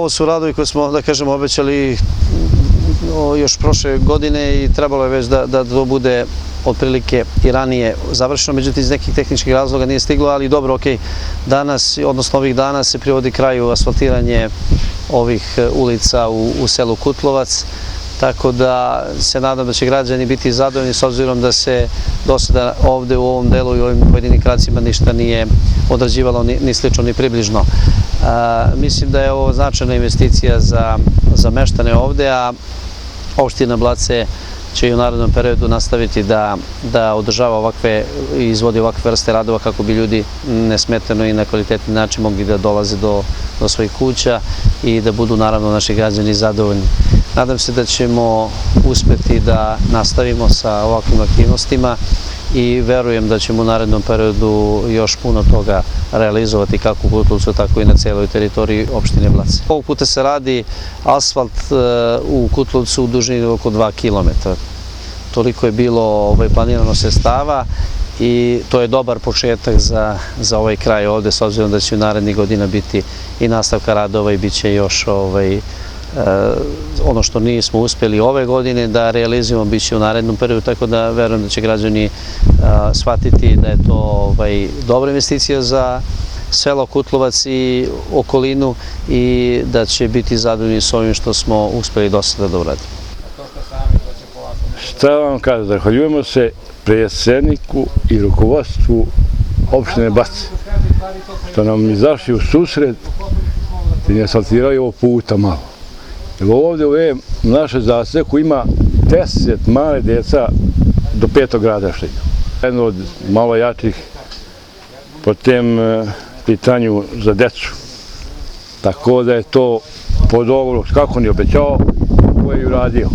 Ovo su radovi koje smo, da kažemo, obećali još prošle godine i trebalo je već da to bude otprilike i ranije završeno, međutim iz nekih tehničkih razloga nije stiglo, ali dobro, ok, danas, odnosno ovih dana se privodi kraju asfaltiranje ovih ulica u selu Kutlovac, tako da se nadam da će građani biti zadovoljni s obzirom da se do sada ovde u ovom delu i u ovim pojedinim kracima ništa nije odrađivalo ni slično ni približno. Mislim da je ovo značajna investicija za meštane ovde, a opština Blace će i u narednom periodu nastaviti da održava ovakve i izvodi ovakve vrste radova kako bi ljudi nesmetano i na kvalitetni način mogli da dolaze do svojih kuća i da budu naravno naši građani zadovoljni. Nadam se da ćemo uspeti da nastavimo sa ovakvim aktivnostima i verujem da ćemo u narednom periodu još puno toga realizovati kako u Kutlovcu, tako i na celoj teritoriji opštine Blace. Ovog puta se radi asfalt u Kutlovcu u dužini oko 2 km. Toliko je bilo planirano sredstava i to je dobar početak za ovaj kraj ovde, s obzirom da će u narednih godina biti i nastavka radova i bit će još ono što nismo uspjeli ove godine da realizujemo bit će u narednom periodu, tako da verujem da će građani shvatiti da je to dobra investicija za selo Kutlovac i okolinu i da će biti zadovoljni s ovim što smo uspjeli do sada da uradimo. Šta vam kažem, zahvaljujemo se predsjedniku i rukovodstvu opštine Blace što nam izašli u susret i ne asfaltirali ovo puta malo. Jer ovdje u našoj zaseku ima 10 male djeca do 5. grada šli. Jedno od malo jačih po tem pitanju za decu. Tako da je to po dogovoru kako on je obećao, ko je i uradio.